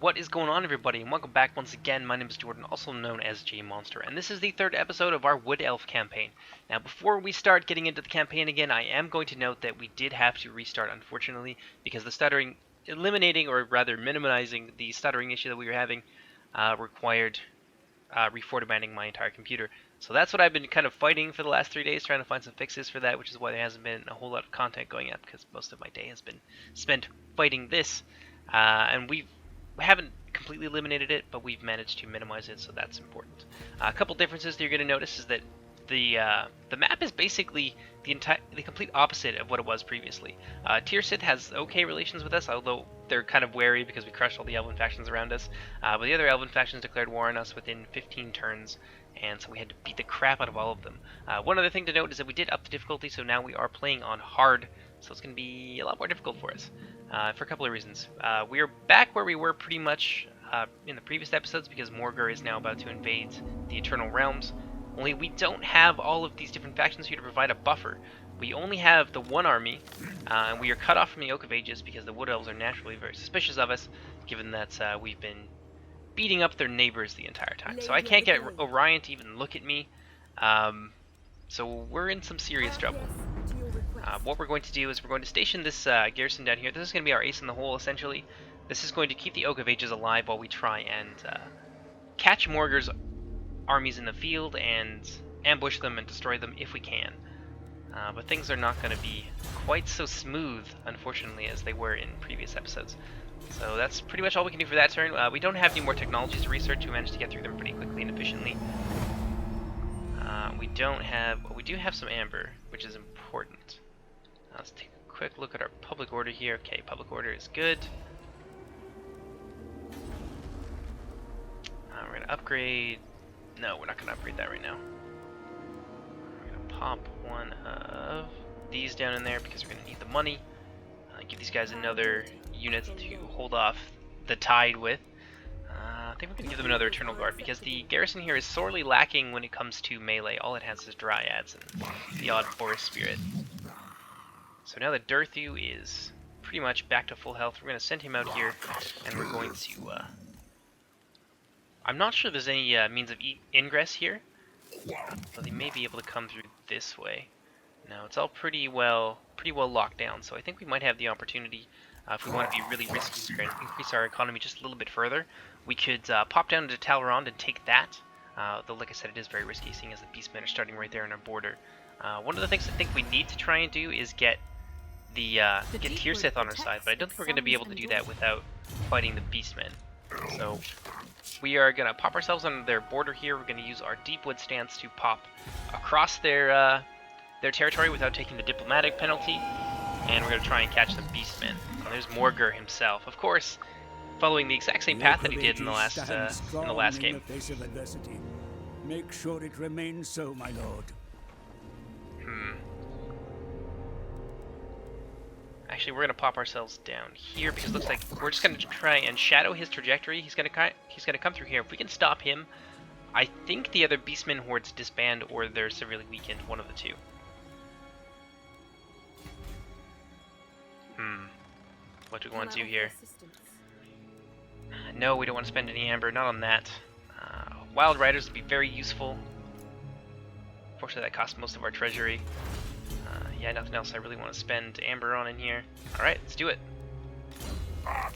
What is going on, everybody, and welcome back once again. My name is Jordan, also known as J Monster, and this is the third episode of our Wood Elf campaign. Now, before we start getting into the campaign again, I am going to note that we did have to restart, unfortunately, because the stuttering, eliminating or rather minimizing the stuttering issue that we were having, required reformatting my entire computer. So that's what I've been kind of fighting for the last 3 days, trying to find some fixes for that, which is why there hasn't been a whole lot of content going up, because most of my day has been spent fighting this, and we haven't completely eliminated it, but we've managed to minimize it, so that's important. A couple differences that you're going to notice is that the map is basically the complete opposite of what it was previously. Tyr Sith has okay relations with us, although they're kind of wary because we crushed all the Elven factions around us. But the other Elven factions declared war on us within 15 turns, and so we had to beat the crap out of all of them. One other thing to note is that we did up the difficulty, so now we are playing on hard, so it's going to be a lot more difficult for us. For a couple of reasons. We are back where we were pretty much in the previous episodes because Morgur is now about to invade the Eternal Realms. Only we don't have all of these different factions here to provide a buffer. We only have the one army, and we are cut off from the Oak of Ages because the Wood Elves are naturally very suspicious of us, given that we've been beating up their neighbors the entire time. So I can't get Orion to even look at me, so we're in some serious trouble. What we're going to do is we're going to station this garrison down here. This is going to be our ace in the hole, essentially. This is going to keep the Oak of Ages alive while we try and catch Morgur's armies in the field and ambush them and destroy them if we can. But things are not going to be quite so smooth, unfortunately, as they were in previous episodes. So that's pretty much all we can do for that turn. We don't have any more technologies to research. We managed to get through them pretty quickly and efficiently. We do have some amber, which is important. Let's take a quick look at our public order here. Okay, public order is good. We're going to upgrade. No, we're not going to upgrade that right now. We're going to pop one of these down in there because we're going to need the money. Give these guys another unit to hold off the tide with. I think we're going to give them another Eternal Guard because the garrison here is sorely lacking when it comes to melee. All it has is Dryads and the odd Forest Spirit. So now that Durthu is pretty much back to full health, we're going to send him out here, and we're going to... I'm not sure there's any means of ingress here, but they may be able to come through this way. No, it's all pretty well locked down, so I think we might have the opportunity, if we want to be really risky here and increase our economy just a little bit further, we could pop down into Talrond and take that. Though, like I said, it is very risky, seeing as the Beastmen are starting right there on our border. One of the things I think we need to try and do is get Tyr Sith on our side, but I don't think we're going to be able to do that without fighting the Beastmen. So we are going to pop ourselves on their border here. We're going to use our Deepwood stance to pop across their territory without taking the diplomatic penalty, and we're going to try and catch the Beastmen. Oh, there's Morgur himself, of course, following the exact same path that he did in the last game. Make sure it remains so, my lord. Actually, we're gonna pop ourselves down here because it looks like we're just gonna try and shadow his trajectory. He's gonna come through here. If we can stop him, I think the other Beastmen hordes disband or they're severely weakened. One of the two. What do we want to do here? No, we don't want to spend any amber. Not on that. Wild Riders would be very useful. Unfortunately, that costs most of our treasury. Yeah, nothing else I really want to spend amber on in here. Alright, let's do it. Oh.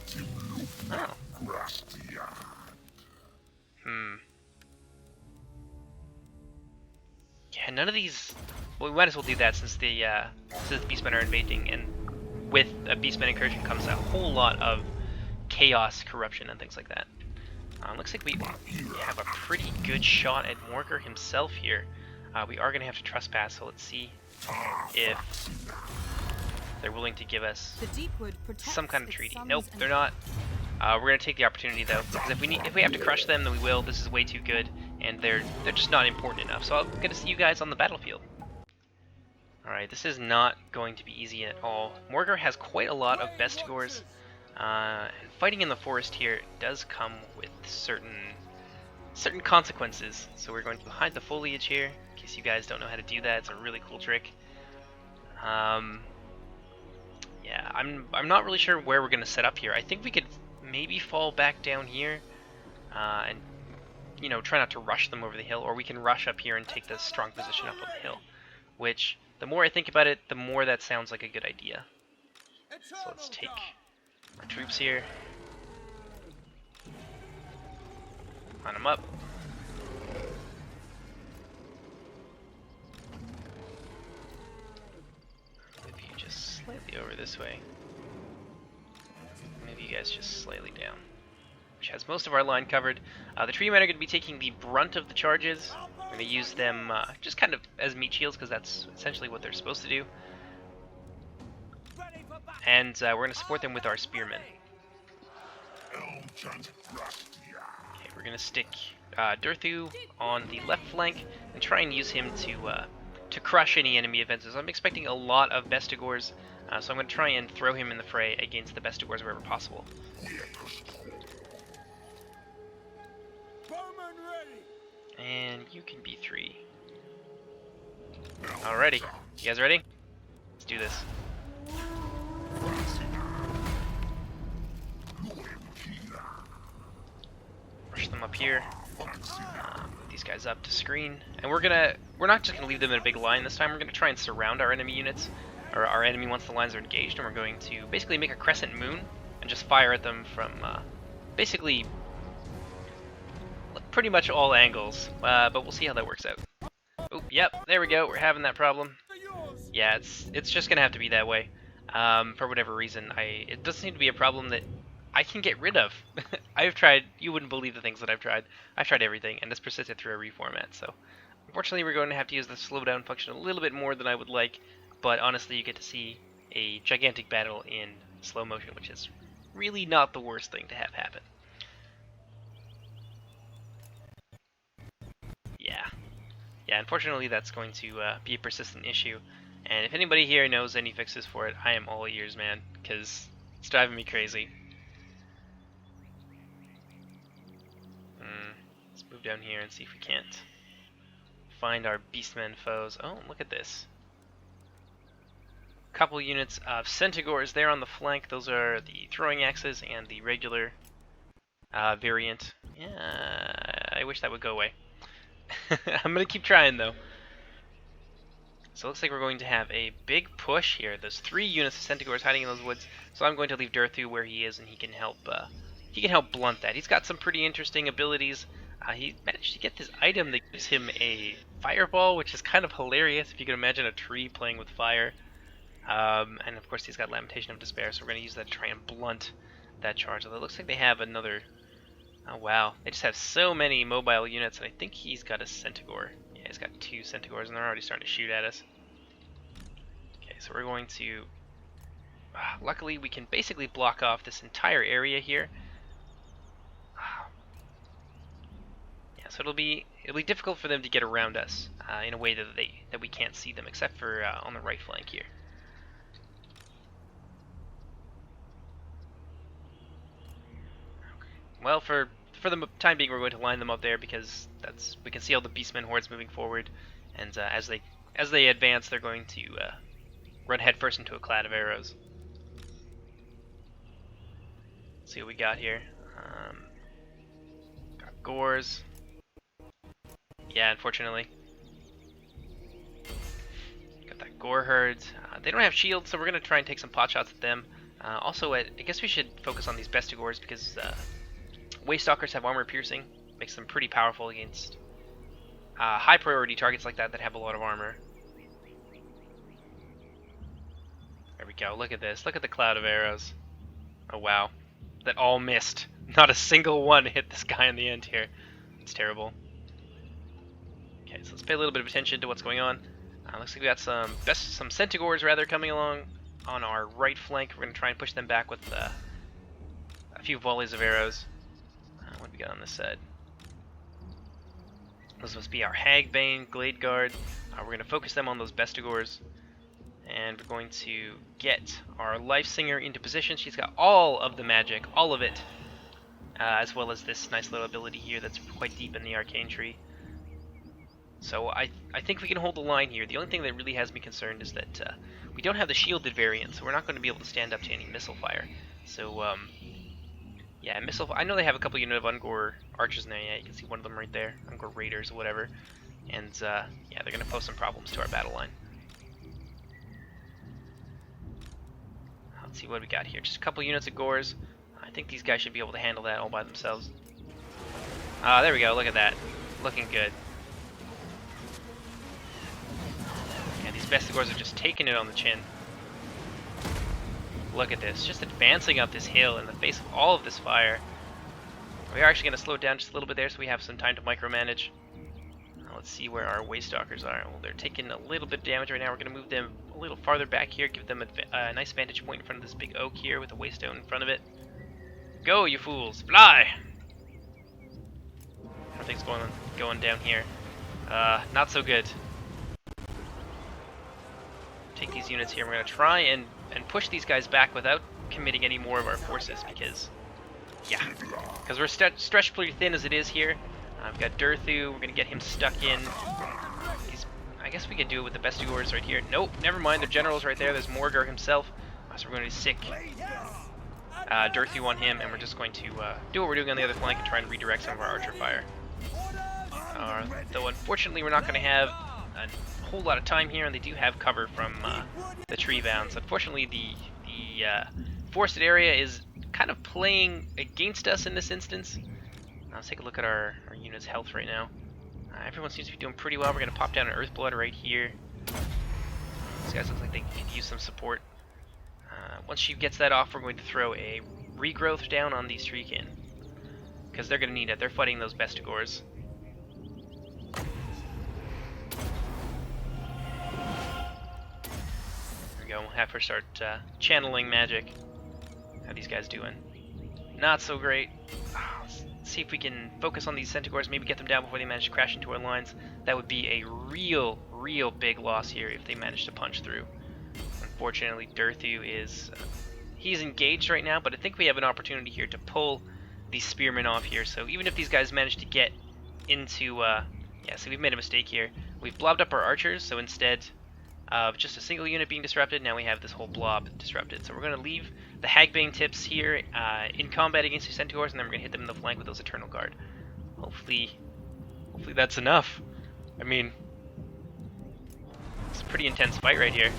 Yeah, none of these... Well, we might as well do that since the Beastmen are invading, and with a Beastmen incursion comes a whole lot of chaos, corruption, and things like that. Looks like we have a pretty good shot at Morgur himself here. We are going to have to trespass, so let's see if they're willing to give us some kind of treaty. Nope, they're not. We're going to take the opportunity though, because if we have to crush them, then we will. This is way too good, and they're just not important enough. So I'm going to see you guys on the battlefield. Alright, this is not going to be easy at all. Morgur has quite a lot of Bestigors, and fighting in the forest here does come with certain consequences. So we're going to hide the foliage here, in case you guys don't know how to do that. It's a really cool trick. Yeah, I'm not really sure where we're going to set up here. I think we could maybe fall back down here and, you know, try not to rush them over the hill, or we can rush up here and take this strong position up on the hill, which, the more I think about it, the more that sounds like a good idea. So let's take our troops here, line them up. Move you just slightly over this way. Maybe you guys just slightly down. Which has most of our line covered. The tree men are going to be taking the brunt of the charges. We're going to use them just kind of as meat shields, because that's essentially what they're supposed to do. And we're going to support them with our spearmen. Okay, we're going to stick Durthu on the left flank and try and use him to crush any enemy advances. I'm expecting a lot of Bestigors, so I'm going to try and throw him in the fray against the Bestigors wherever possible. And you can be 3. Alrighty, you guys ready? Let's do this. Rush them up here. Move these guys up to screen, and we're not just gonna leave them in a big line this time. We're gonna try and surround our enemy units, or our enemy once the lines are engaged, and we're going to basically make a crescent moon and just fire at them from basically pretty much all angles, but we'll see how that works out. Oh, yep, there we go. We're having that problem. Yeah, it's just gonna have to be that way. For whatever reason, it doesn't seem to be a problem that I can get rid of. I've tried. You wouldn't believe the things that I've tried. I've tried everything, and it's persisted through a reformat. So, unfortunately, we're going to have to use the slowdown function a little bit more than I would like. But honestly, you get to see a gigantic battle in slow motion, which is really not the worst thing to have happen. Yeah, unfortunately that's going to be a persistent issue, and if anybody here knows any fixes for it, I am all ears, man, because it's driving me crazy. Let's move down here and see if we can't find our beastmen foes. Oh, look at this. Couple units of Centigores there on the flank. Those are the throwing axes and the regular variant. Yeah, I wish that would go away. I'm going to keep trying, though. So it looks like we're going to have a big push here. There's 3 units of Centigores hiding in those woods, so I'm going to leave Durthu where he is, and he can help blunt that. He's got some pretty interesting abilities. He managed to get this item that gives him a fireball, which is kind of hilarious if you can imagine a tree playing with fire. And of course he's got Lamentation of Despair, so we're going to use that to try and blunt that charge. Although it looks like they have another... Oh wow, they just have so many mobile units, and I think he's got a Centigore. Yeah, he's got 2 Centigores, and they're already starting to shoot at us. Okay, so we're going to... luckily, we can basically block off this entire area here. Yeah, so it'll be difficult for them to get around us in a way that we can't see them, except for on the right flank here. Well, for the time being, we're going to line them up there because we can see all the beastmen hordes moving forward, and as they advance, they're going to run headfirst into a cloud of arrows. Let's see what we got here. Got Gores. Yeah, unfortunately. Got that Gore herd. They don't have shields, so we're going to try and take some pot shots at them. Also, I guess we should focus on these Bestigores because Waystalkers have armor piercing, makes them pretty powerful against high priority targets like that have a lot of armor. There we go, look at this, look at the cloud of arrows. Oh wow, that all missed. Not a single one hit this guy in the end here. It's terrible. Okay, so let's pay a little bit of attention to what's going on. Looks like we got some Centigores rather coming along on our right flank. We're going to try and push them back with a few volleys of arrows. What do we got on this side? Those must be our Hagbane, Glade Guard. We're going to focus them on those Bestigores. And we're going to get our Life Singer into position. She's got all of the magic, all of it. As well as this nice little ability here that's quite deep in the Arcane Tree. So I think we can hold the line here. The only thing that really has me concerned is that we don't have the shielded variant, so we're not going to be able to stand up to any missile fire. So Yeah, missile. I know they have a couple unit of Ungor archers in there. Yeah, you can see one of them right there, Ungor raiders or whatever. And yeah, they're gonna pose some problems to our battle line. Let's see what we got here. Just a couple units of Gors. I think these guys should be able to handle that all by themselves. Ah, there we go. Look at that. Looking good. Yeah, these Bestigors are just taking it on the chin. Look at this. Just advancing up this hill in the face of all of this fire. We are actually going to slow it down just a little bit there so we have some time to micromanage. Let's see where our Waystalkers are. Well, they're taking a little bit of damage right now. We're going to move them a little farther back here, give them a nice vantage point in front of this big oak here with a waystone in front of it. Go, you fools! Fly! Everything's going down here. Not so good. Take these units here. We're going to try and push these guys back without committing any more of our forces because, yeah, because we're stretched pretty thin as it is here. We've got Durthu. We're going to get him stuck in. I guess we could do it with the Bestigors right here. Nope, never mind. The general's right there. There's Morgar himself. So we're going to sick Durthu on him, and we're just going to do what we're doing on the other flank and try and redirect some of our archer fire. Though unfortunately we're not going to have a whole lot of time here, and they do have cover from the tree bounds. Unfortunately, the forested area is kind of playing against us in this instance. Let's take a look at our unit's health right now. Everyone seems to be doing pretty well. We're going to pop down an Earthblood right here. These guys look like they could use some support. Once she gets that off, we're going to throw a regrowth down on these Treekin, because they're going to need it. They're fighting those Bestigors. There we go. We'll have her start channeling magic. How are these guys doing? Not so great. Let's see if we can focus on these Centaurs, maybe get them down before they manage to crash into our lines. That would be a real big loss here if they manage to punch through. Unfortunately, Durthu is... he's engaged right now, but I think we have an opportunity here to pull these spearmen off here. So even if these guys manage to get into... yeah, see, we've made a mistake here. We've blobbed up our archers, so instead of just a single unit being disrupted, now we have this whole blob disrupted. So we're going to leave the Hagbane tips here in combat against the Centaurs, and then we're going to hit them in the flank with those Eternal Guard. Hopefully that's enough. I mean, it's a pretty intense fight right here.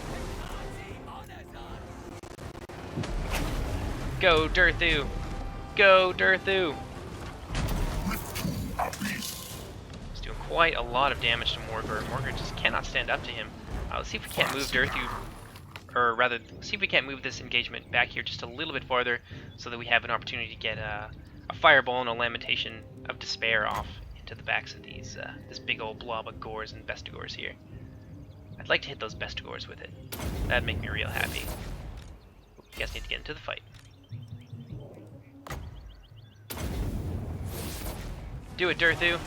Go, Durthu! Go, Durthu! He's doing quite a lot of damage to Morgar. Morgar just cannot stand up to him. Let's see if we can't move Durthu, or rather, see if we can't move this engagement back here just a little bit farther so that we have an opportunity to get a fireball and a lamentation of despair off into the backs of these this big old blob of Gors and Bestigors here. I'd like to hit those Bestigors with it. That'd make me real happy. You guys need to get into the fight. Do it, Durthu.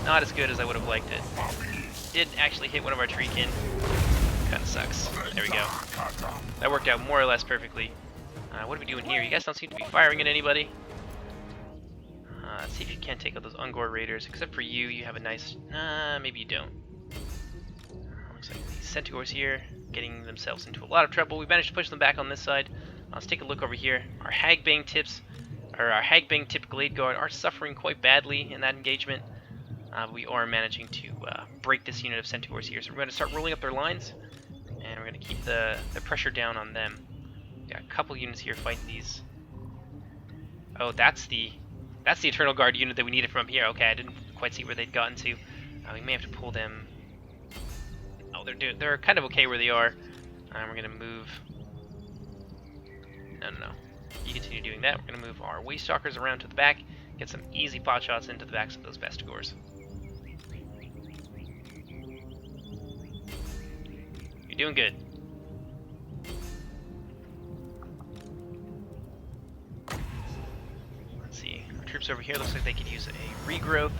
Not as good as I would have liked it. Did actually hit one of our Treekin. Kinda sucks. There we go. That worked out more or less perfectly. What are we doing here? You guys don't seem to be firing at anybody. Let's see if you can take out those Ungor Raiders. Except for you, you have a nice... maybe you don't. Looks like these Centaurs here getting themselves into a lot of trouble. We managed to push them back on this side. Let's take a look over here. Our Hagbane tips, or our Hagbane tip Glade Guard are suffering quite badly in that engagement. We are managing to break this unit of Centaurs here. So we're going to start rolling up their lines, and we're going to keep the pressure down on them. Got a couple units here fighting these. Oh, that's the Eternal Guard unit that we needed from here. Okay, I didn't quite see where they'd gotten to. We may have to pull them. Oh, they're kind of okay where they are. We're going to move. No. You continue doing that. We're going to move our Waystalkers around to the back, get some easy pot shots into the backs of those Bestigors. You're doing good. Let's see. Our troops over here looks like they could use a regrowth.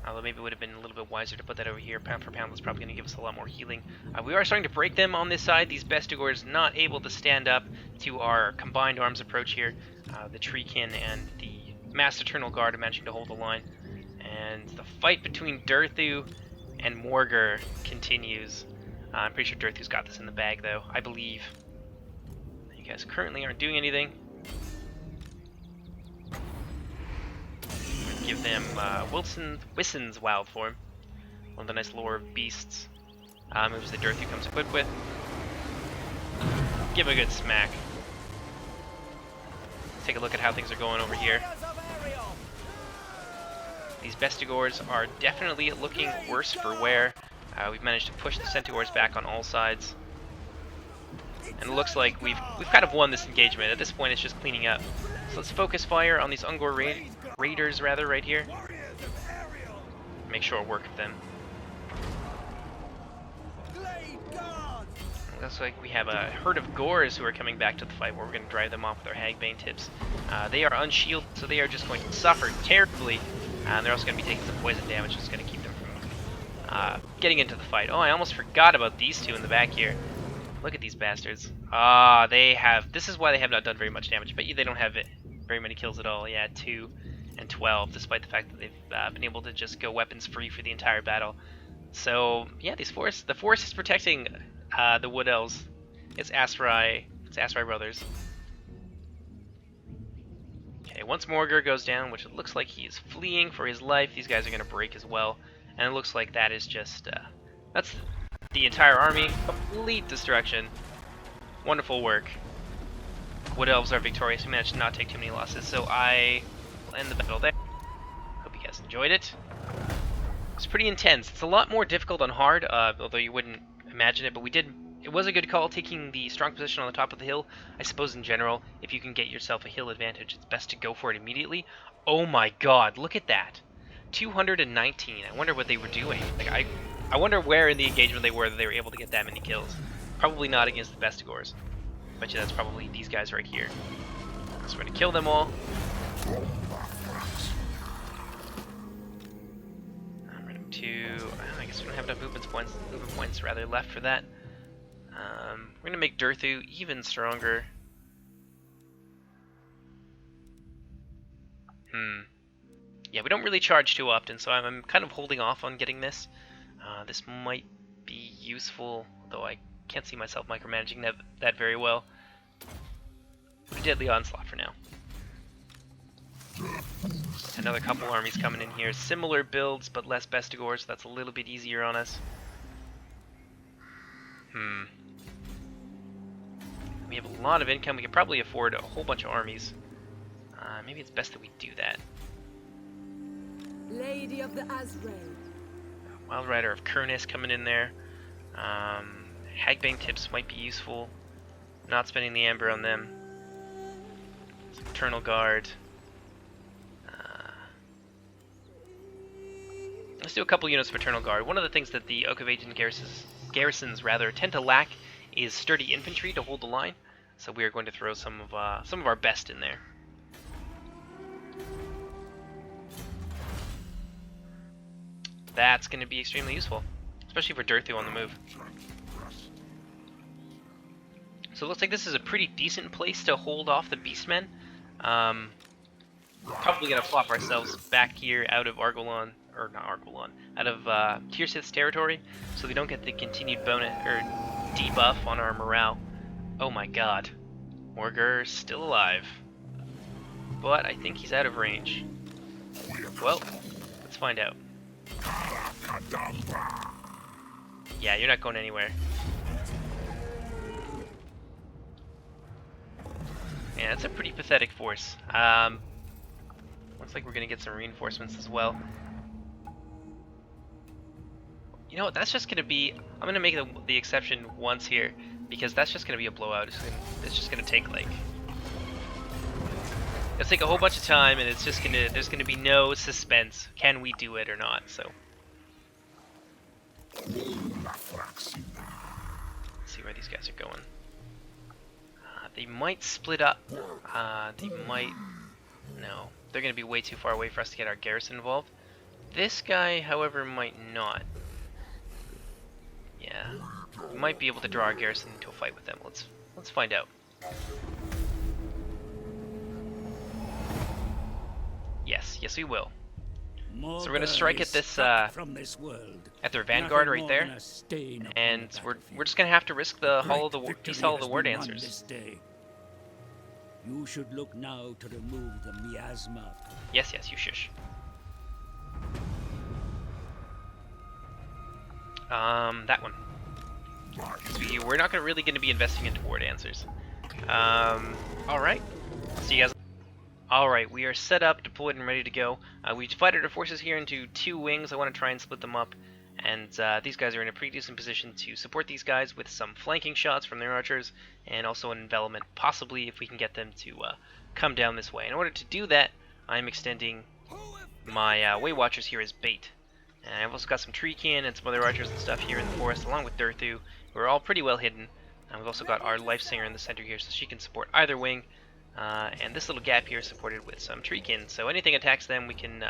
Although maybe it would have been a little bit wiser to put that over here. Pound for pound, that's probably going to give us a lot more healing. We are starting to break them on this side. These Bestigors not able to stand up to our combined arms approach here. The Treekin and the Masked Eternal Guard are managing to hold the line. And the fight between Durthu and Morgar continues. I'm pretty sure Durthu's got this in the bag, though. I believe. You guys currently aren't doing anything. give them Wisson's wild form. One of the nice lore of beasts. Moves that Dorothy comes equipped with. Give him a good smack. Take a look at how things are going over here. These Bestigors are definitely looking worse for wear. We've managed to push the Centaurs back on all sides. And it looks like we've kind of won this engagement. At this point, it's just cleaning up. So let's focus fire on these Ungor Raiders, rather, right here. Make short work of them. It looks like we have a herd of Gors who are coming back to the fight, where we're going to drive them off with our Hagbane tips. They are unshielded, so they are just going to suffer terribly. And they're also going to be taking some poison damage, which is going to keep them from getting into the fight. Oh, I almost forgot about these two in the back here. Look at these bastards. They have... This is why they have not done very much damage. But they don't have very many kills at all. Yeah, 2 and 12, despite the fact that they've been able to just go weapons free for the entire battle. So, yeah, the forest is protecting the Wood Elves. It's Asrai brothers. Okay, once Morgur goes down, which it looks like he is fleeing for his life, these guys are going to break as well. And it looks like that is just... that's the entire army. Complete destruction. Wonderful work. Wood Elves are victorious. We managed to not take too many losses, so I will end the battle there. Hope you guys enjoyed it. It's pretty intense. It's a lot more difficult on hard, although you wouldn't imagine it, but it was a good call taking the strong position on the top of the hill. I suppose in general, if you can get yourself a hill advantage, it's best to go for it immediately. Oh my god, look at that. 219. I wonder what they were doing. Like, I wonder where in the engagement they were that they were able to get that many kills. Probably not against the Bestigors. Bet you that's probably these guys right here. So we're going to kill them all. I guess we don't have enough movement points rather left for that. We're going to make Durthu even stronger. Yeah, we don't really charge too often, so I'm kind of holding off on getting this. This might be useful, though I can't see myself micromanaging that very well. Deadly Onslaught for now. Another couple armies coming in here. Similar builds, but less Bestigors, so that's a little bit easier on us. We have a lot of income. We could probably afford a whole bunch of armies. Maybe it's best that we do that. Lady of the Azrael. Wild Rider of Kurnis coming in there. Hagbane tips might be useful. Not spending the Amber on them. Some Eternal Guard. Let's do a couple units of Eternal Guard. One of the things that the Oak of Ancient garrisons tend to lack is sturdy infantry to hold the line. So we are going to throw some of our best in there. That's going to be extremely useful, especially for Durthu on the move. So it looks like this is a pretty decent place to hold off the Beastmen. Probably going to flop ourselves back here out of Argolon, or not Argolon, out of Tirsith's territory, so we don't get the continued bonus or debuff on our morale. Oh my god, Morgur's still alive, but I think he's out of range. Well, let's find out. Yeah, you're not going anywhere. Yeah, it's a pretty pathetic force. Looks like we're gonna get some reinforcements as well. You know what, that's just gonna be... I'm gonna make the exception once here, because that's just gonna be a blowout. It's just gonna take like... It's take a whole bunch of time, and it's just gonna... There's gonna be no suspense. Can we do it or not? So... Let's see where these guys are going. They might split up. They might... No. They're going to be way too far away for us to get our garrison involved. This guy, however, might not. Yeah. We might be able to draw our garrison into a fight with them. Let's find out. Yes we will. So we're going to strike at this at their vanguard right there, and we're just going to have to risk the Hall of the War Dancers. You should look now to remove the miasma. Yes, you shush. That one. We're not really going to be investing into ward answers. Alright. See you guys. Alright, we are set up, deployed, and ready to go. We divided our forces here into 2 wings. I want to try and split them up. And these guys are in a pretty decent position to support these guys with some flanking shots from their archers, and also an envelopment, possibly if we can get them to come down this way. In order to do that, I'm extending my Way Watchers here as bait. And I've also got some Treekin and some other archers and stuff here in the forest, along with Durthu, who are all pretty well hidden. We've also got our Life Singer in the center here, so she can support either wing. And this little gap here is supported with some Treekin, so anything attacks them, we can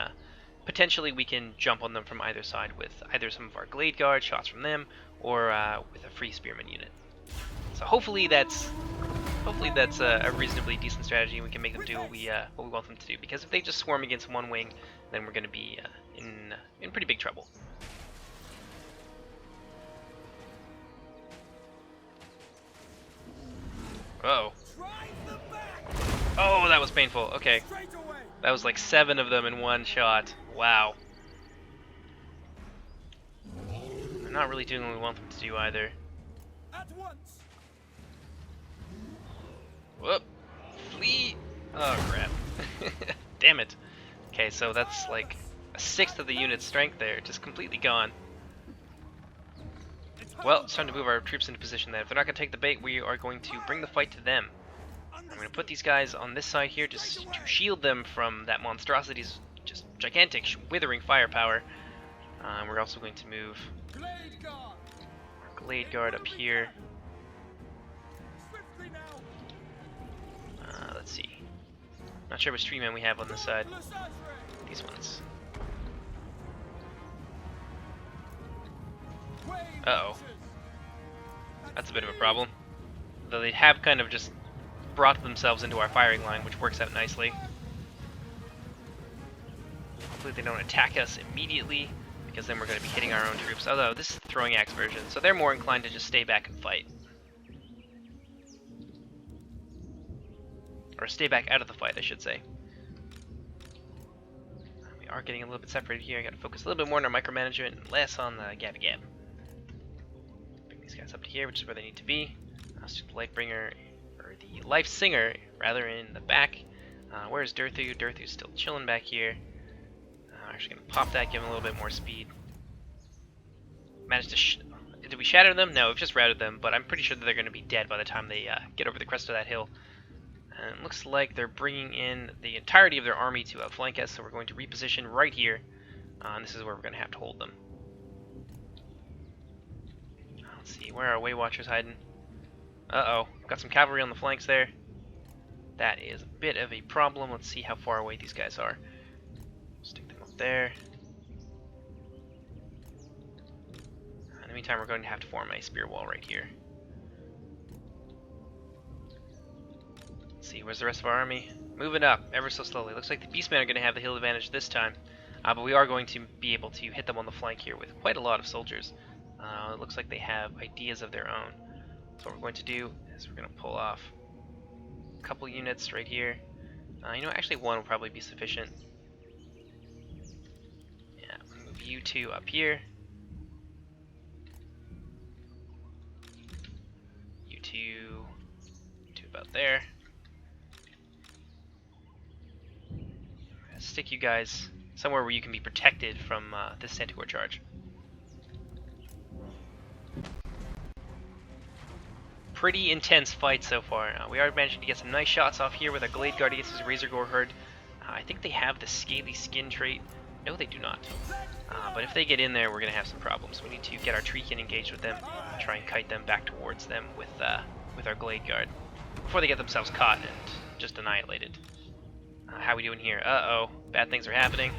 potentially we can jump on them from either side with either some of our Glade Guard shots from them, or with a free Spearman unit. So hopefully that's a reasonably decent strategy, and we can make them do what we want them to do. Because if they just swarm against one wing, then we're going to be in pretty big trouble. Uh-oh. Oh, that was painful. Okay. That was like 7 of them in one shot. Wow. They're not really doing what we want them to do either. Whoop. Flee. Oh, crap. Damn it. Okay, so that's like a 1/6 of the unit's strength there, just completely gone. Well, it's time to move our troops into position then. If they're not going to take the bait, we are going to bring the fight to them. I'm going to put these guys on this side here just to shield them from that monstrosity's just gigantic, withering firepower. We're also going to move our Glade Guard up here. Let's see. Not sure which tree men we have on this side. These ones. Uh-oh. That's a bit of a problem. Though they have kind of just brought themselves into our firing line, which works out nicely. Hopefully they don't attack us immediately, because then we're going to be hitting our own troops. Although, this is the throwing axe version, so they're more inclined to just stay back and fight. Or stay back out of the fight, I should say. We are getting a little bit separated here. I got to focus a little bit more on our micromanagement and less on the gabby gab. Bring these guys up to here, which is where they need to be. Let's do the Lightbringer, or the Life Singer, rather, in the back. Where's Durthu? Durthu's still chilling back here. Actually going to pop that, give him a little bit more speed. Managed to did we shatter them? No, we've just routed them, but I'm pretty sure that they're going to be dead by the time they get over the crest of that hill. And it looks like they're bringing in the entirety of their army to outflank us, so we're going to reposition right here. And this is where we're going to have to hold them. Let's see, where are our Way Watchers hiding? Uh-oh, got some cavalry on the flanks there. That is a bit of a problem. Let's see how far away these guys are. Stick them up there. In the meantime, we're going to have to form a spear wall right here. Let's see, where's the rest of our army? Moving up, ever so slowly. Looks like the Beastmen are going to have the hill advantage this time. But we are going to be able to hit them on the flank here with quite a lot of soldiers. It looks like they have ideas of their own. So what we're going to do is we're going to pull off a couple units right here. You know, actually one will probably be sufficient. Yeah, move you two up here. You two about there. Stick you guys somewhere where you can be protected from this Centaur charge. Pretty intense fight so far. We are managing to get some nice shots off here with our Glade Guard against this Razor Gore herd. I think they have the Scaly Skin trait. No, they do not. But if they get in there, we're going to have some problems. We need to get our Treekin engaged with them, and try and kite them back towards them with our Glade Guard before they get themselves caught and just annihilated. How we doing here? Uh-oh, bad things are happening.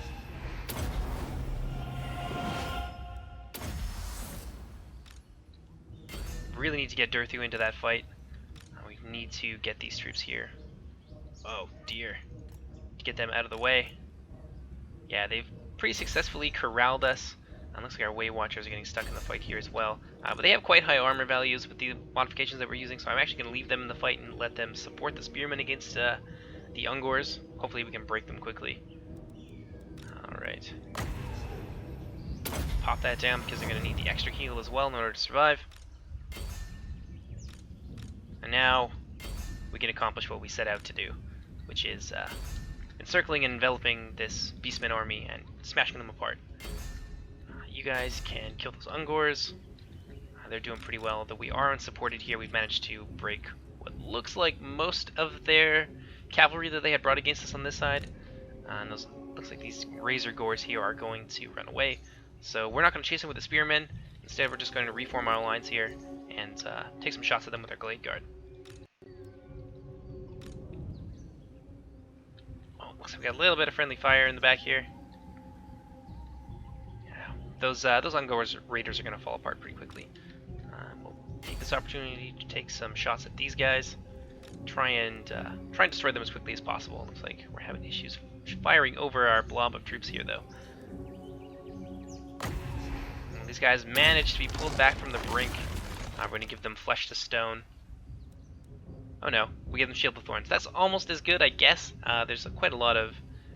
Really need to get Durthu into that fight. We need to get these troops here. Oh dear. To get them out of the way. Yeah, they've pretty successfully corralled us. Looks like our Way Watchers are getting stuck in the fight here as well. But they have quite high armor values with the modifications that we're using, so I'm actually going to leave them in the fight and let them support the Spearmen against the Ungors. Hopefully we can break them quickly. Alright. Pop that down because they're going to need the extra heal as well in order to survive. And now we can accomplish what we set out to do, which is encircling and enveloping this Beastman army and smashing them apart. You guys can kill those Ungors. They're doing pretty well, though we are unsupported here. We've managed to break what looks like most of their cavalry that they had brought against us on this side. And those looks like these Razor Gores here are going to run away. So we're not going to chase them with the Spearmen. Instead, we're just going to reform our lines here and take some shots at them with our Glade Guard. Oh, looks like we got a little bit of friendly fire in the back here. Yeah, those Ungors Raiders are going to fall apart pretty quickly. We'll take this opportunity to take some shots at these guys. Try and destroy them as quickly as possible. Looks like we're having issues firing over our blob of troops here, though. And these guys managed to be pulled back from the brink. We're going to give them flesh to stone. Oh no, we give them shield of thorns. That's almost as good, I guess. There's quite a lot of...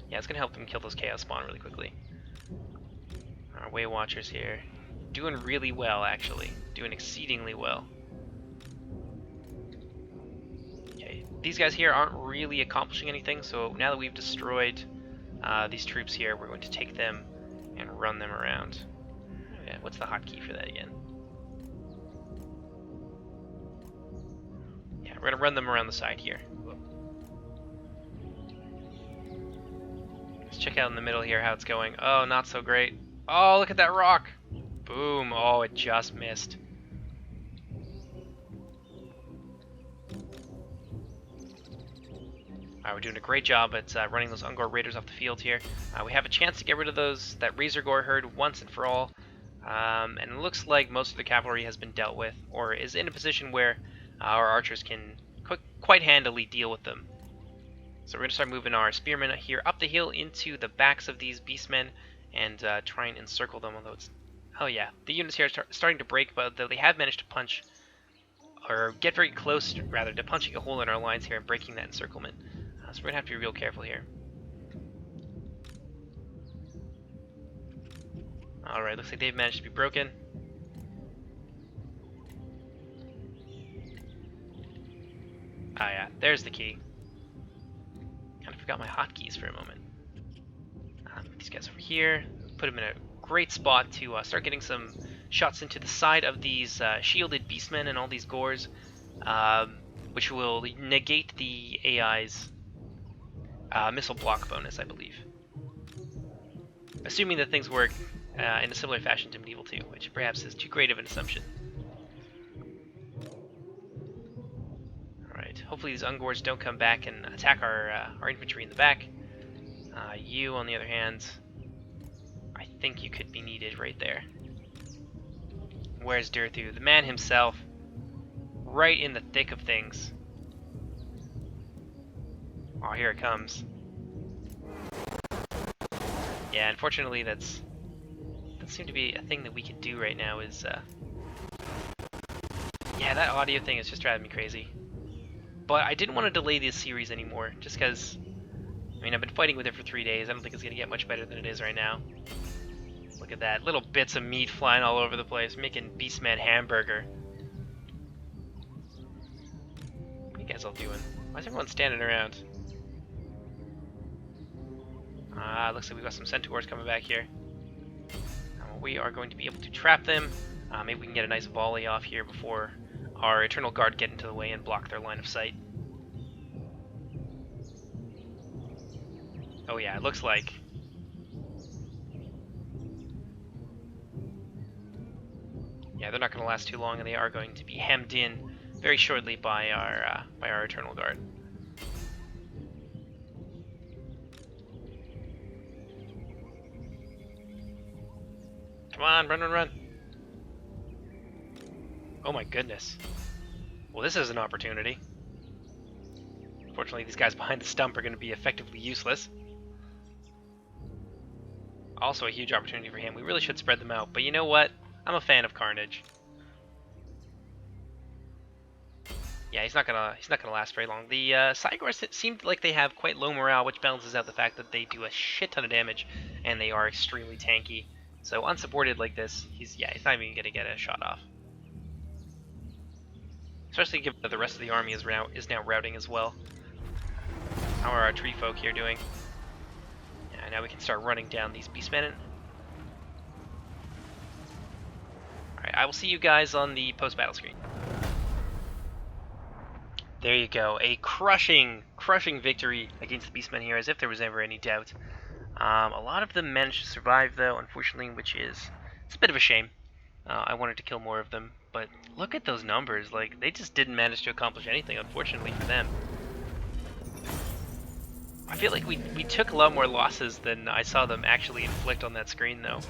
Yeah, it's going to help them kill those chaos spawn really quickly. Our Way Watchers here. Doing really well, actually. Doing exceedingly well. These guys here aren't really accomplishing anything, so now that we've destroyed these troops here, we're going to take them and run them around. Yeah, what's the hotkey for that again? Yeah, we're going to run them around the side here. Let's check out in the middle here how it's going. Oh, not so great. Oh, look at that rock! Boom! Oh, it just missed. We're doing a great job at running those Ungor Raiders off the field here. We have a chance to get rid of that Razor Gore herd once and for all. And it looks like most of the cavalry has been dealt with, or is in a position where our archers can quite handily deal with them. So we're going to start moving our spearmen here up the hill into the backs of these beastmen and try and encircle them, although it's... Oh yeah, the units here are starting to break, but they have managed to punch, or get very close, rather, to punching a hole in our lines here and breaking that encirclement. So we're going to have to be real careful here. Alright, looks like they've managed to be broken. Ah yeah, there's the key. Kind of forgot my hotkeys for a moment. Put these guys over here. Put them in a great spot to start getting some shots into the side of these shielded beastmen and all these gores, which will negate the AI's missile block bonus, I believe. Assuming that things work in a similar fashion to Medieval 2, which perhaps is too great of an assumption. Alright, hopefully these Ungors don't come back and attack our infantry in the back. You, on the other hand, I think you could be needed right there. Where's Durthu? The man himself, right in the thick of things. Oh, here it comes. Yeah, unfortunately, that seemed to be a thing that we could do right now. Is yeah, that audio thing is just driving me crazy. But I didn't want to delay this series anymore, just because. I mean, I've been fighting with it for 3 days. I don't think it's gonna get much better than it is right now. Look at that, little bits of meat flying all over the place, making Beastman hamburger. What are you guys all doing? Why is everyone standing around? Looks like we've got some centaurs coming back here. We are going to be able to trap them. Maybe we can get a nice volley off here before our Eternal Guard get into the way and block their line of sight. Oh yeah, it looks like. Yeah, they're not going to last too long, and they are going to be hemmed in very shortly by our Eternal Guard. Come on, run, run, run. Oh my goodness. Well, this is an opportunity. Unfortunately, these guys behind the stump are going to be effectively useless. Also a huge opportunity for him. We really should spread them out, but you know what? I'm a fan of Carnage. Yeah, he's not gonna last very long. The Cygors seemed like they have quite low morale, which balances out the fact that they do a shit ton of damage, and they are extremely tanky. So unsupported like this, he's not even gonna get a shot off. Especially given that the rest of the army is now routing as well. How are our tree folk here doing? Yeah, now we can start running down these beastmen. Alright, I will see you guys on the post-battle screen. There you go, a crushing victory against the beastmen here, as if there was ever any doubt. A lot of them managed to survive, though, unfortunately, it's a bit of a shame. I wanted to kill more of them, but look at those numbers. Like, they just didn't manage to accomplish anything, unfortunately for them. I feel like we took a lot more losses than I saw them actually inflict on that screen, though.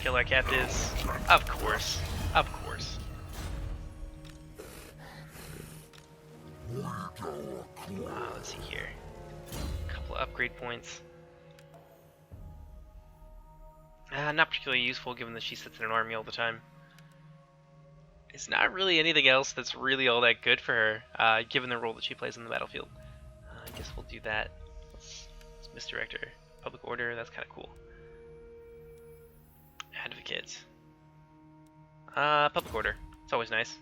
Kill our captives. Of course. Of course. Let's see here. A couple of upgrade points. Not particularly useful given that she sits in an army all the time. It's not really anything else that's really all that good for her, given the role that she plays in the battlefield. I guess we'll do that. Let's misdirect her. Public order, that's kind of cool. Advocate. Public order. It's always nice.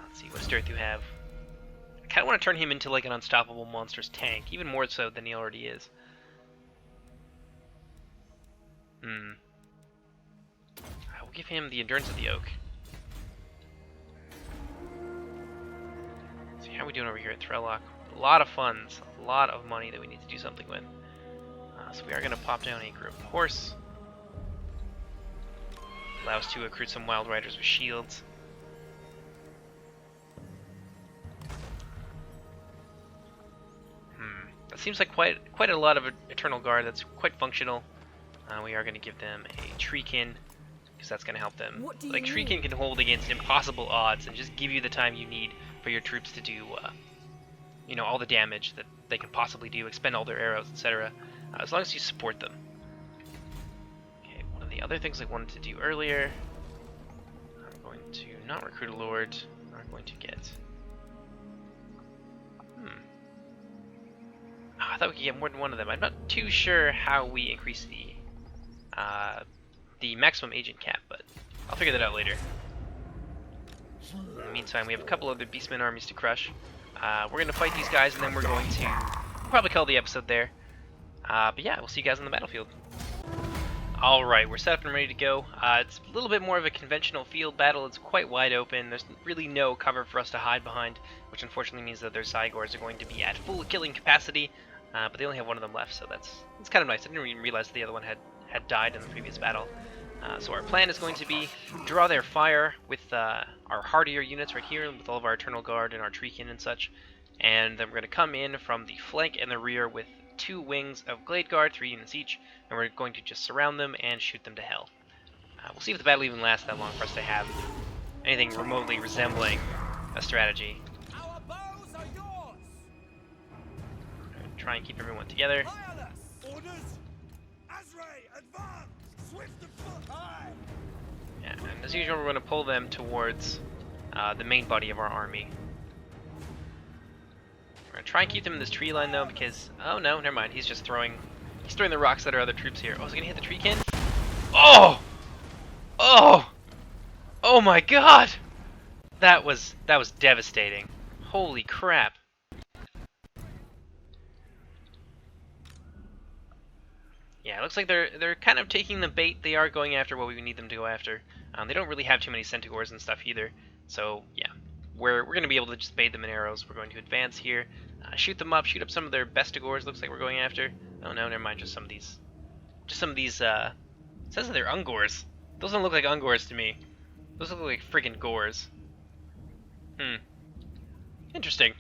Let's see, what does Dirthu have? I kind of want to turn him into like an unstoppable monstrous tank, even more so than he already is. I will give him the endurance of the oak. See how are we doing over here at Threllock? A lot of funds, a lot of money that we need to do something with. So we are going to pop down a group horse. Allow us to recruit some wild riders with shields. That seems like quite a lot of Eternal Guard. That's quite functional. We are going to give them a Treekin, because that's going to help them. Like, Treekin can hold against impossible odds and just give you the time you need for your troops to do, you know, all the damage that they can possibly do, expend all their arrows, etc. As long as you support them. Okay, one of the other things I wanted to do earlier, I'm going to not recruit a lord. I'm going to get... I thought we could get more than one of them. I'm not too sure how we increase the maximum agent cap, but I'll figure that out later. In the meantime, we have a couple other Beastmen armies to crush. We're going to fight these guys, and then we're going to probably call the episode there. But yeah, we'll see you guys on the battlefield. Alright, we're set up and ready to go. It's a little bit more of a conventional field battle. It's quite wide open. There's really no cover for us to hide behind, which unfortunately means that their Cygors are going to be at full killing capacity. But they only have one of them left, so that's kind of nice. I didn't even realize the other one had died in the previous battle. So our plan is going to be draw their fire with our hardier units right here, with all of our Eternal Guard and our Treekin and such. And then we're going to come in from the flank and the rear with 2 wings of Glade Guard, 3 units each, and we're going to just surround them and shoot them to hell. We'll see if the battle even lasts that long for us to have anything remotely resembling a strategy. Try and keep everyone together. Yeah, and as usual, we're going to pull them towards the main body of our army. We're going to try and keep them in this tree line, though, because... Oh, no, never mind. He's just throwing... He's throwing the rocks at our other troops here. Oh, is he going to hit the Treekin? Oh! Oh! Oh, my God! That was devastating. Holy crap. Yeah, it looks like they're kind of taking the bait. They are going after what we need them to go after. They don't really have too many Centaurs and stuff either. So, yeah. We're going to be able to just bait them in arrows. We're going to advance here. Shoot them up. Shoot up some of their Bestigors. Looks like we're going after. Oh, no, never mind. Just some of these... it says that they're Ungors. Those don't look like Ungors to me. Those look like freaking Gors. Interesting.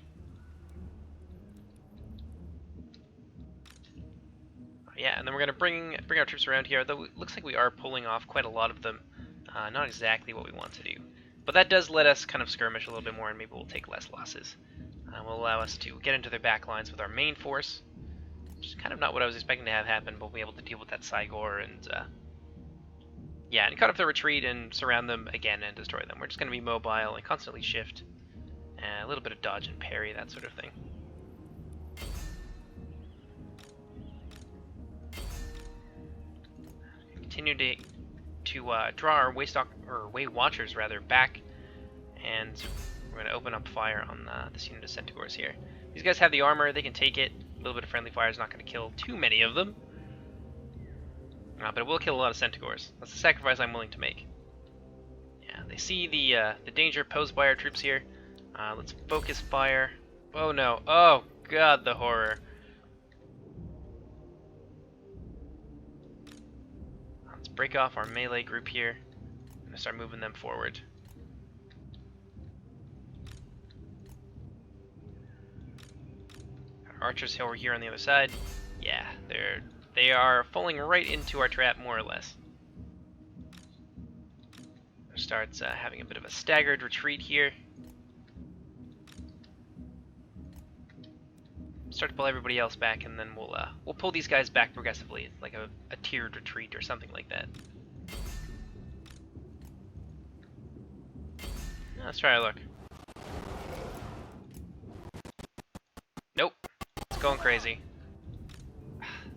Yeah, and then we're going to bring our troops around here, though it looks like we are pulling off quite a lot of them. Not exactly what we want to do. But that does let us kind of skirmish a little bit more, and maybe we'll take less losses. Will allow us to get into their back lines with our main force, which is kind of not what I was expecting to have happen, but we'll be able to deal with that Cygor and, yeah, and cut off their retreat and surround them again and destroy them. We're just going to be mobile and constantly shift, a little bit of dodge and parry, that sort of thing. continue to draw our way watchers rather back, and we're going to open up fire on this unit of Centaurs here. These guys have the armor; they can take it. A little bit of friendly fire is not going to kill too many of them, but it will kill a lot of Centaurs. That's the sacrifice I'm willing to make. Yeah, they see the danger posed by our troops here. Let's focus fire. Oh no! Oh god, the horror! Let's break off our melee group here and start moving them forward. Our archers over here on the other side. Yeah, they are falling right into our trap more or less. Starts having a bit of a staggered retreat here. Start to pull everybody else back, and then we'll pull these guys back progressively, like a tiered retreat or something like that. Let's try our luck. Nope, it's going crazy.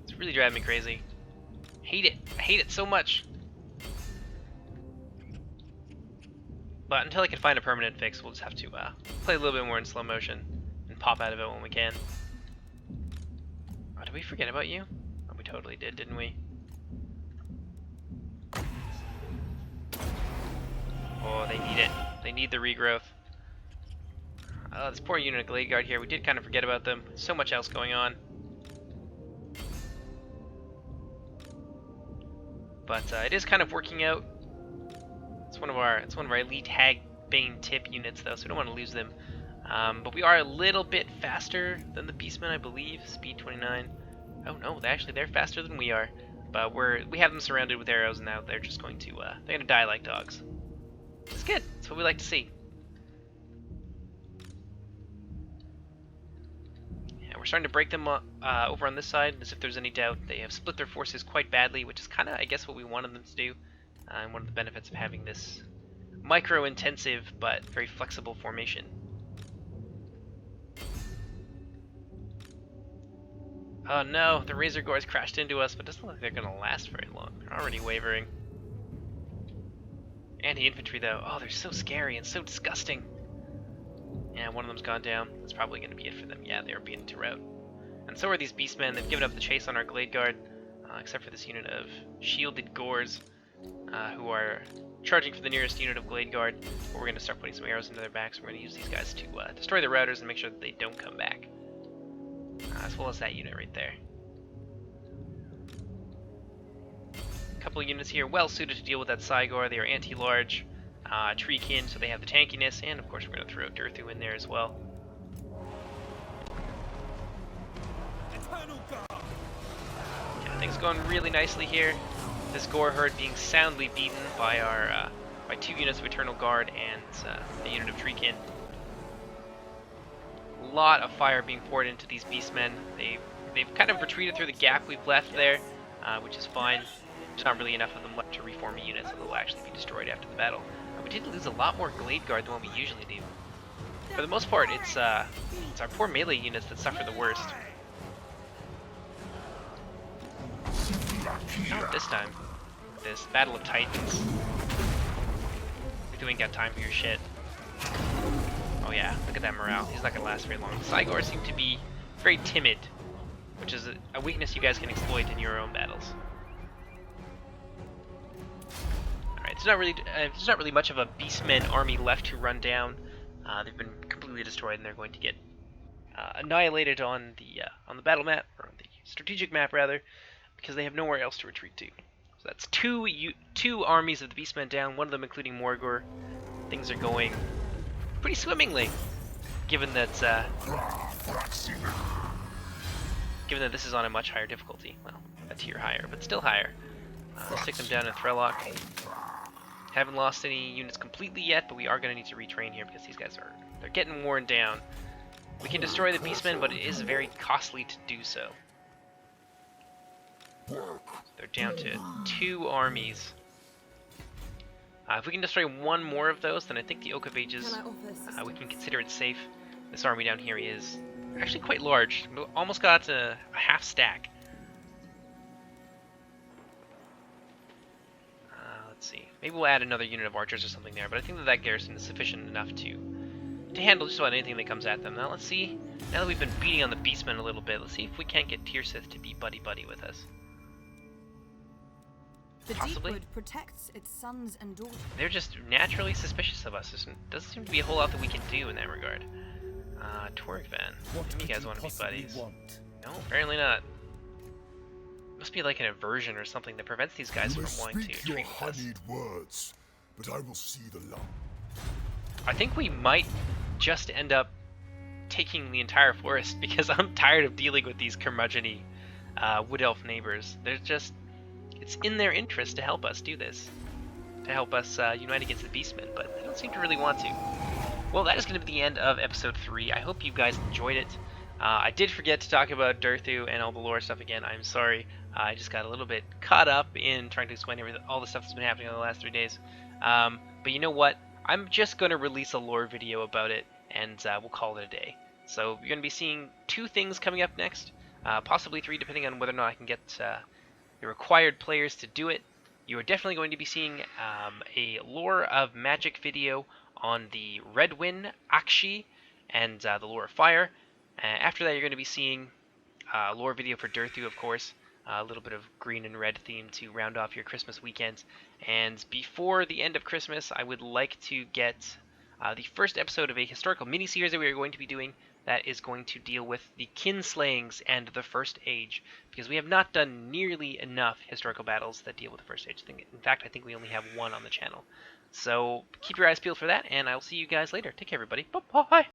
It's really driving me crazy. Hate it. I hate it so much. But until I can find a permanent fix, we'll just have to play a little bit more in slow motion and pop out of it when we can. Oh, did we forget about you? Oh, we totally did, didn't we? Oh, they need it. They need the regrowth. This poor unit of Glade Guard here, we did kind of forget about them. So much else going on. But it is kind of working out. It's one of our elite Hag Bane tip units though, so we don't want to lose them. But we are a little bit faster than the Beastmen, I believe. Speed 29. Oh no, they're faster than we are. But we have them surrounded with arrows now. They're just going to they're gonna die like dogs. Which is good. That's what we like to see. Yeah, we're starting to break them over on this side, as if there's any doubt. They have split their forces quite badly, which is kind of, I guess, what we wanted them to do. And one of the benefits of having this micro-intensive but very flexible formation. Oh no, the Razor Gores crashed into us, but it doesn't look like they're going to last very long. They're already wavering. Anti-infantry though, oh, they're so scary and so disgusting. Yeah, one of them's gone down. That's probably going to be it for them. Yeah, they are beaten to rout. And so are these Beastmen. They've given up the chase on our Glade Guard, except for this unit of shielded Gores. Who are charging for the nearest unit of Glade Guard, but we're going to start putting some arrows into their backs. We're going to use these guys to destroy the routers and make sure that they don't come back. As well as that unit right there. A couple of units here well suited to deal with that Cygor. They are anti-large, treekin, so they have the tankiness, and of course we're going to throw Durthu in there as well. Yeah, things going really nicely here. This Gore herd being soundly beaten by our by 2 units of Eternal Guard and a unit of Treekin. A lot of fire being poured into these Beastmen. They've kind of retreated through the gap we've left there, which is fine. There's not really enough of them left to reform a unit, so they'll actually be destroyed after the battle. We did lose a lot more Glade Guard than what we usually do. For the most part, it's our poor melee units that suffer the worst. Not this time. This Battle of Titans. We ain't got time for your shit. Oh yeah, look at that morale. He's not gonna last very long. Cygor seem to be very timid, which is a weakness you guys can exploit in your own battles. Alright, there's not really much of a Beastmen army left to run down. They've been completely destroyed, and they're going to get annihilated on the battle map, or on the strategic map rather, because they have nowhere else to retreat to. So that's two armies of the Beastmen down, one of them including Morgor. Things are going pretty swimmingly, given that this is on a much higher difficulty. Well, a tier higher, but still higher. Let's take them down in Threllock. Haven't lost any units completely yet, but we are going to need to retrain here because these guys they're getting worn down. We can destroy the Beastmen, but it is very costly to do so. They're down to 2 armies. If we can destroy one more of those, then I think the Oak of Ages, we can consider it safe. This army down here is actually quite large. We almost got a half stack. Maybe we'll add another unit of archers or something there, but I think that that garrison is sufficient enough to handle just about anything that comes at them. Now let's see, now that we've been beating on the beastmen a little bit, let's see if we can't get Tearsith to be buddy-buddy with us. The Possibly. Deepwood protects its sons and daughters. They're just naturally suspicious of us. There doesn't seem to be a whole lot that we can do in that regard. Torgvan, maybe you guys want to be buddies. No, apparently not. Must be like an aversion or something that prevents these guys from wanting to Speak your trade with us. honeyed words, but I will see the lump. I think we might just end up taking the entire forest because I'm tired of dealing with these curmudgeon-y wood elf neighbors. They're just, it's in their interest to help us do this, to help us unite against the beastmen, but they don't seem to really want to. Well, that is going to be the end of episode 3. I hope you guys enjoyed it. I did forget to talk about Durthu and all the lore stuff again. I'm sorry. I just got a little bit caught up in trying to explain all the stuff that's been happening in the last 3 days. But you know what? I'm just going to release a lore video about it, and we'll call it a day. So you're going to be seeing 2 things coming up next, possibly 3, depending on whether or not I can get the required players to do it. You are definitely going to be seeing a lore of magic video on the Redwin, Akshi, and the lore of fire. After that, you're going to be seeing a lore video for Durthu, of course. A little bit of green and red theme to round off your Christmas weekend. And before the end of Christmas, I would like to get the first episode of a historical mini-series that we are going to be doing that is going to deal with the kinslayings and the First Age, because we have not done nearly enough historical battles that deal with the First Age. In fact, I think we only have 1 on the channel. So keep your eyes peeled for that, and I will see you guys later. Take care, everybody. Bye-bye!